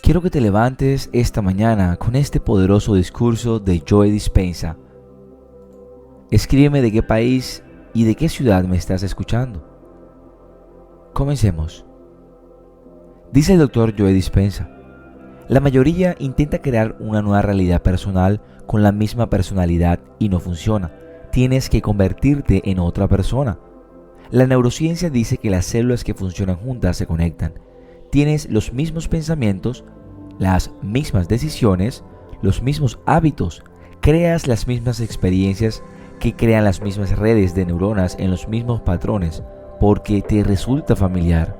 Quiero que te levantes esta mañana con este poderoso discurso de Joe Dispenza. Escríbeme de qué país y de qué ciudad me estás escuchando. Comencemos. Dice el Dr. Joe Dispenza: la mayoría intenta crear una nueva realidad personal con la misma personalidad y no funciona. Tienes que convertirte en otra persona. La neurociencia dice que las células que funcionan juntas se conectan. Tienes los mismos pensamientos, las mismas decisiones, los mismos hábitos, creas las mismas experiencias que crean las mismas redes de neuronas en los mismos patrones, porque te resulta familiar.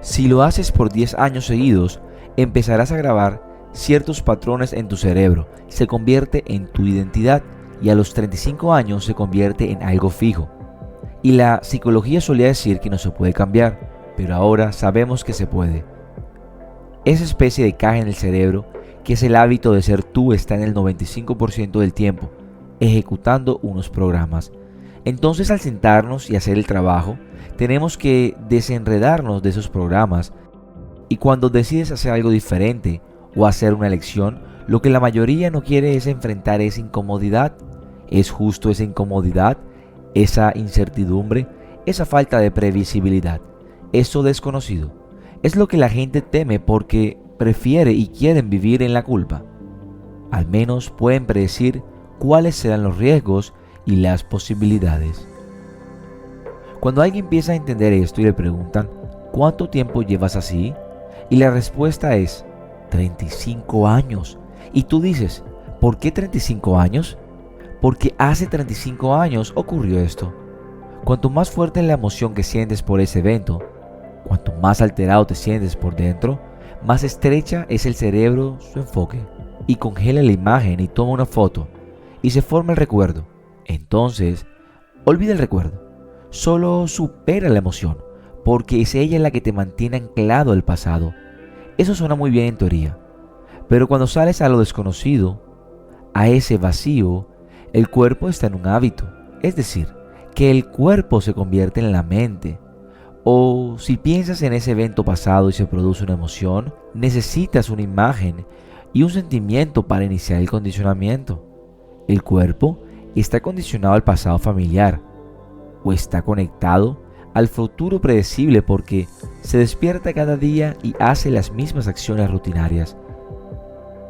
Si lo haces por 10 años seguidos, empezarás a grabar ciertos patrones en tu cerebro, se convierte en tu identidad y a los 35 años se convierte en algo fijo. Y la psicología solía decir que no se puede cambiar, pero ahora sabemos que se puede. Esa especie de caja en el cerebro, que es el hábito de ser tú, está en el 95% del tiempo, ejecutando unos programas. Entonces, al sentarnos y hacer el trabajo, tenemos que desenredarnos de esos programas. Y cuando decides hacer algo diferente o hacer una elección, lo que la mayoría no quiere es enfrentar esa incomodidad. Es justo esa incomodidad, esa incertidumbre, esa falta de previsibilidad, eso desconocido. Es lo que la gente teme porque prefiere y quieren vivir en la culpa. Al menos pueden predecir cuáles serán los riesgos y las posibilidades. Cuando alguien empieza a entender esto y le preguntan ¿cuánto tiempo llevas así? Y la respuesta es 35 años. Y tú dices, ¿por qué 35 años? Porque hace 35 años ocurrió esto. Cuanto más fuerte es la emoción que sientes por ese evento, cuanto más alterado te sientes por dentro, más estrecha es el cerebro su enfoque y congela la imagen y toma una foto y se forma el recuerdo. Entonces, olvida el recuerdo, solo supera la emoción porque es ella la que te mantiene anclado al pasado. Eso suena muy bien en teoría, pero cuando sales a lo desconocido, a ese vacío, el cuerpo está en un hábito, es decir, que el cuerpo se convierte en la mente. O si piensas en ese evento pasado y se produce una emoción, necesitas una imagen y un sentimiento para iniciar el condicionamiento. El cuerpo está condicionado al pasado familiar o está conectado al futuro predecible porque se despierta cada día y hace las mismas acciones rutinarias.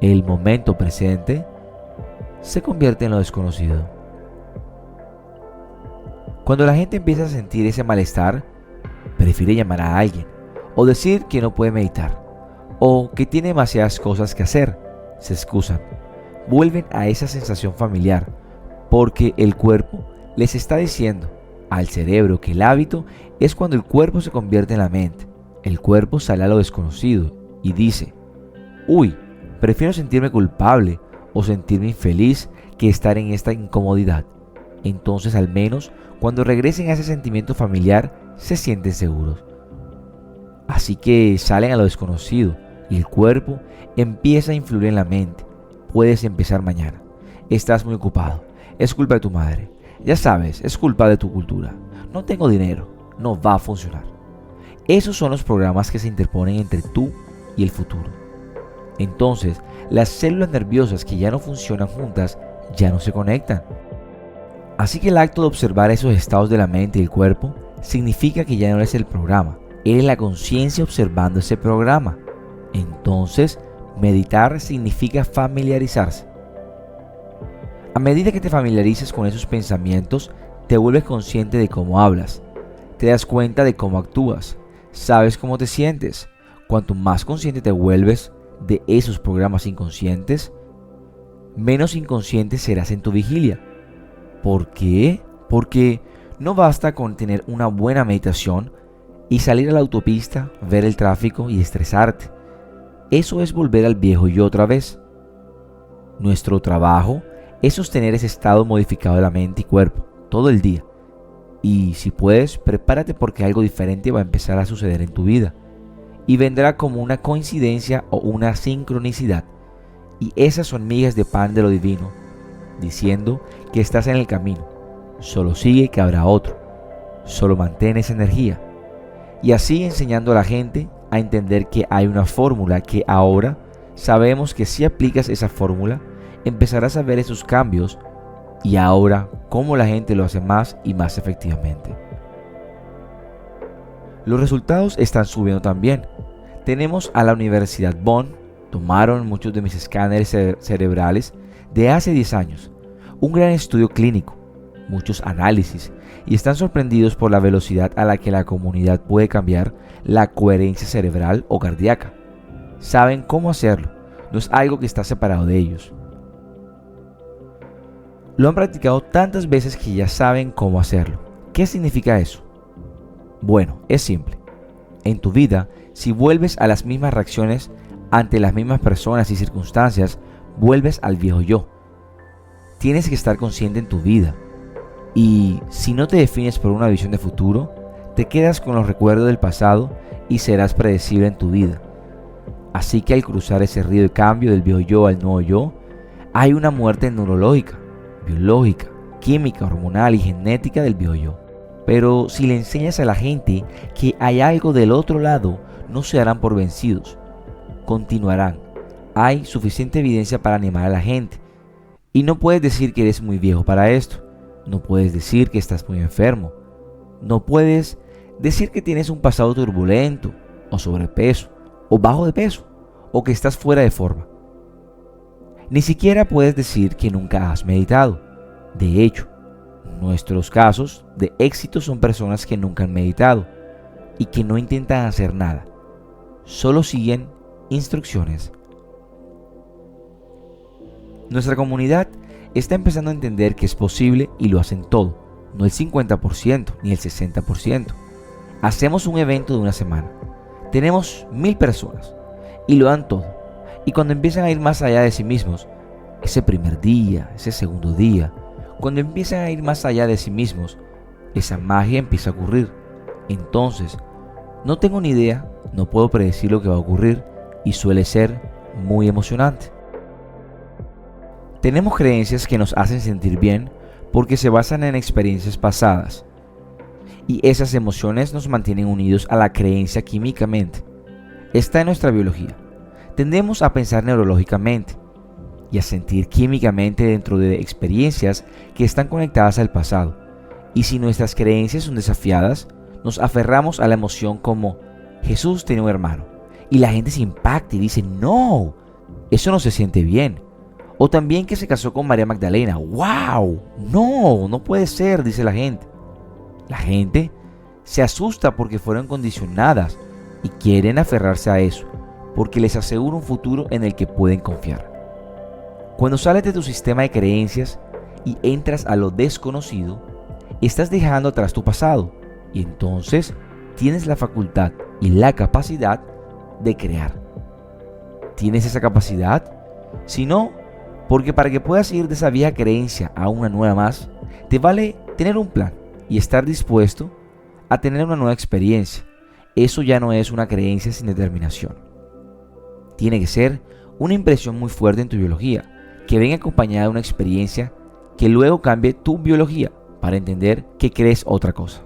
El momento presente se convierte en lo desconocido. Cuando la gente empieza a sentir ese malestar, prefiere llamar a alguien o decir que no puede meditar o que tiene demasiadas cosas que hacer. Se excusan, vuelven a esa sensación familiar porque el cuerpo les está diciendo al cerebro que el hábito es cuando el cuerpo se convierte en la mente. El cuerpo sale a lo desconocido y dice, uy, prefiero sentirme culpable o sentirme infeliz que estar en esta incomodidad. Entonces, al menos cuando regresen a ese sentimiento familiar, se sienten seguros. Así que salen a lo desconocido y el cuerpo empieza a influir en la mente. Puedes empezar mañana. Estás muy ocupado. Es culpa de tu madre. Ya sabes, es culpa de tu cultura. No tengo dinero. No va a funcionar. Esos son los programas que se interponen entre tú y el futuro. Entonces, las células nerviosas que ya no funcionan juntas ya no se conectan. Así que el acto de observar esos estados de la mente y el cuerpo significa que ya no eres el programa, eres la conciencia observando ese programa. Entonces, meditar significa familiarizarse. A medida que te familiarices con esos pensamientos, te vuelves consciente de cómo hablas, te das cuenta de cómo actúas, sabes cómo te sientes. Cuanto más consciente te vuelves de esos programas inconscientes, menos inconsciente serás en tu vigilia. ¿Por qué? Porque no basta con tener una buena meditación y salir a la autopista, ver el tráfico y estresarte. Eso es volver al viejo yo otra vez. Nuestro trabajo es sostener ese estado modificado de la mente y cuerpo todo el día. Y si puedes, prepárate porque algo diferente va a empezar a suceder en tu vida. Y vendrá como una coincidencia o una sincronicidad. Y esas son migas de pan de lo divino, diciendo que estás en el camino. Solo sigue que habrá otro. Solo mantén esa energía. Y así enseñando a la gente a entender que hay una fórmula que ahora sabemos que si aplicas esa fórmula, empezarás a ver esos cambios y ahora cómo la gente lo hace más y más efectivamente. Los resultados están subiendo también. Tenemos a la Universidad Bonn, tomaron muchos de mis escáneres cerebrales de hace 10 años, un gran estudio clínico, muchos análisis, y están sorprendidos por la velocidad a la que la comunidad puede cambiar la coherencia cerebral o cardíaca. Saben cómo hacerlo, no es algo que está separado de ellos. Lo han practicado tantas veces que ya saben cómo hacerlo. ¿Qué significa eso? Bueno, es simple. En tu vida, si vuelves a las mismas reacciones ante las mismas personas y circunstancias, vuelves al viejo yo. Tienes que estar consciente en tu vida. Y si no te defines por una visión de futuro, te quedas con los recuerdos del pasado y serás predecible en tu vida. Así que al cruzar ese río de cambio del viejo yo al nuevo yo, hay una muerte neurológica, biológica, química, hormonal y genética del viejo yo. Pero si le enseñas a la gente que hay algo del otro lado, no se darán por vencidos. Continuarán. Hay suficiente evidencia para animar a la gente. Y no puedes decir que eres muy viejo para esto. No puedes decir que estás muy enfermo. No puedes decir que tienes un pasado turbulento, o sobrepeso, o bajo de peso, o que estás fuera de forma. Ni siquiera puedes decir que nunca has meditado. De hecho, nuestros casos de éxito son personas que nunca han meditado y que no intentan hacer nada. Solo siguen instrucciones. Nuestra comunidad está empezando a entender que es posible y lo hacen todo, no el 50% ni el 60%. Hacemos un evento de una semana, tenemos 1000 personas y lo dan todo. Y cuando empiezan a ir más allá de sí mismos, ese primer día, ese segundo día, cuando empiezan a ir más allá de sí mismos, esa magia empieza a ocurrir. Entonces, no tengo ni idea, no puedo predecir lo que va a ocurrir y suele ser muy emocionante. Tenemos creencias que nos hacen sentir bien porque se basan en experiencias pasadas y esas emociones nos mantienen unidos a la creencia químicamente. Está en nuestra biología. Tendemos a pensar neurológicamente y a sentir químicamente dentro de experiencias que están conectadas al pasado. Y si nuestras creencias son desafiadas, nos aferramos a la emoción como Jesús tenía un hermano y la gente se impacta y dice no, eso no se siente bien. O también que se casó con María Magdalena. ¡Wow! No puede ser, dice la gente. La gente se asusta porque fueron condicionadas y quieren aferrarse a eso, porque les asegura un futuro en el que pueden confiar. Cuando sales de tu sistema de creencias y entras a lo desconocido, estás dejando atrás tu pasado y entonces tienes la facultad y la capacidad de crear. ¿Tienes esa capacidad? Si no, porque para que puedas ir de esa vieja creencia a una nueva más, te vale tener un plan y estar dispuesto a tener una nueva experiencia. Eso ya no es una creencia sin determinación. Tiene que ser una impresión muy fuerte en tu biología, que venga acompañada de una experiencia que luego cambie tu biología para entender que crees otra cosa.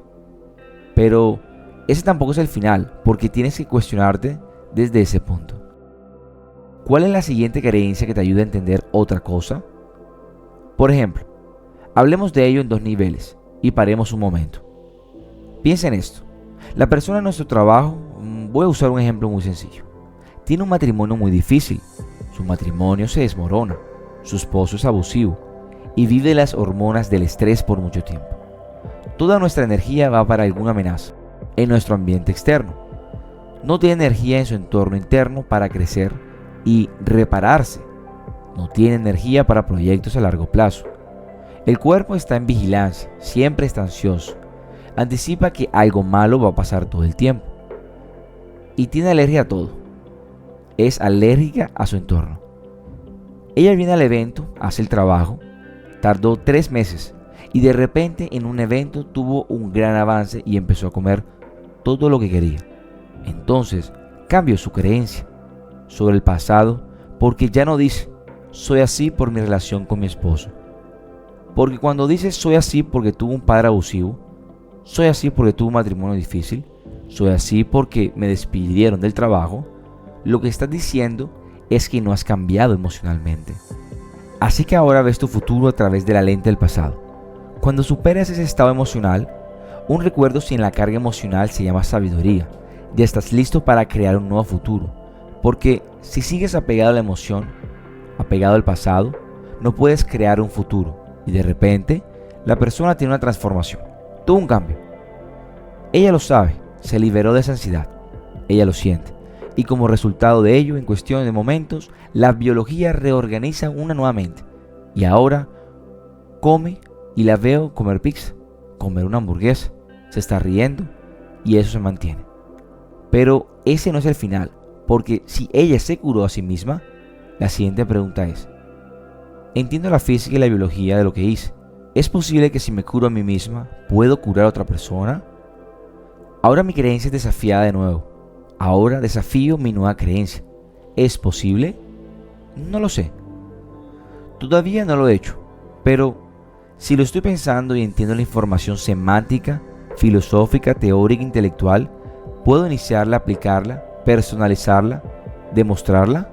Pero ese tampoco es el final, porque tienes que cuestionarte desde ese punto. ¿Cuál es la siguiente creencia que te ayuda a entender otra cosa? Por ejemplo, hablemos de ello en 2 niveles y paremos un momento. Piensa en esto. La persona en nuestro trabajo, voy a usar un ejemplo muy sencillo, tiene un matrimonio muy difícil. Su matrimonio se desmorona, su esposo es abusivo y vive las hormonas del estrés por mucho tiempo. Toda nuestra energía va para alguna amenaza en nuestro ambiente externo. No tiene energía en su entorno interno para crecer y repararse. No tiene energía para proyectos a largo plazo. El cuerpo está en vigilancia, siempre está ansioso. Anticipa que algo malo va a pasar todo el tiempo. Y tiene alergia a todo. Es alérgica a su entorno. Ella viene al evento, hace el trabajo, tardó 3 meses y de repente en un evento tuvo un gran avance y empezó a comer todo lo que quería. Entonces cambió su creencia sobre el pasado porque ya no dice soy así por mi relación con mi esposo. Porque cuando dices soy así porque tuve un padre abusivo, soy así porque tuve un matrimonio difícil, soy así porque me despidieron del trabajo, lo que estás diciendo es que no has cambiado emocionalmente. Así que ahora ves tu futuro a través de la lente del pasado. Cuando superas ese estado emocional, un recuerdo sin la carga emocional se llama sabiduría. Ya estás listo para crear un nuevo futuro. Porque si sigues apegado a la emoción, apegado al pasado, no puedes crear un futuro. Y de repente, la persona tiene una transformación. Tuvo un cambio. Ella lo sabe, se liberó de esa ansiedad. Ella lo siente. Y como resultado de ello, en cuestión de momentos, la biología reorganiza una nuevamente. Y ahora come y la veo comer pizza, comer una hamburguesa, se está riendo y eso se mantiene. Pero ese no es el final, porque si ella se curó a sí misma, la siguiente pregunta es: entiendo la física y la biología de lo que hice. ¿Es posible que si me curo a mí misma, puedo curar a otra persona? Ahora mi creencia es desafiada de nuevo. Ahora desafío mi nueva creencia. ¿Es posible? No lo sé. Todavía no lo he hecho, pero si lo estoy pensando y entiendo la información semántica, filosófica, teórica, intelectual, ¿puedo iniciarla, aplicarla, personalizarla, demostrarla?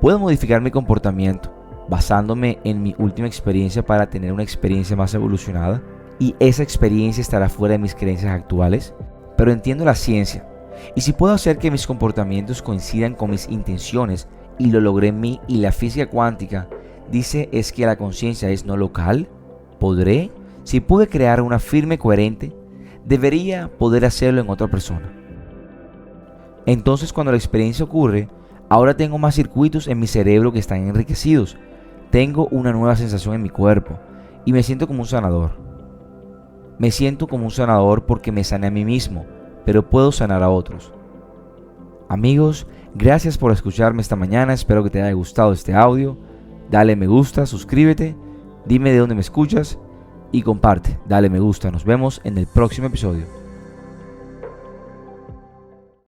¿Puedo modificar mi comportamiento basándome en mi última experiencia para tener una experiencia más evolucionada? Y esa experiencia estará fuera de mis creencias actuales, pero entiendo la ciencia. Y si puedo hacer que mis comportamientos coincidan con mis intenciones y lo logré en mí, y la física cuántica dice es que la conciencia es no local, ¿podré? Si pude crear una firme coherente, debería poder hacerlo en otra persona. Entonces cuando la experiencia ocurre, ahora tengo más circuitos en mi cerebro que están enriquecidos. Tengo una nueva sensación en mi cuerpo y me siento como un sanador. Me siento como un sanador porque me sané a mí mismo, pero puedo sanar a otros. Amigos, gracias por escucharme esta mañana. Espero que te haya gustado este audio. Dale me gusta, suscríbete, dime de dónde me escuchas y comparte. Dale me gusta. Nos vemos en el próximo episodio.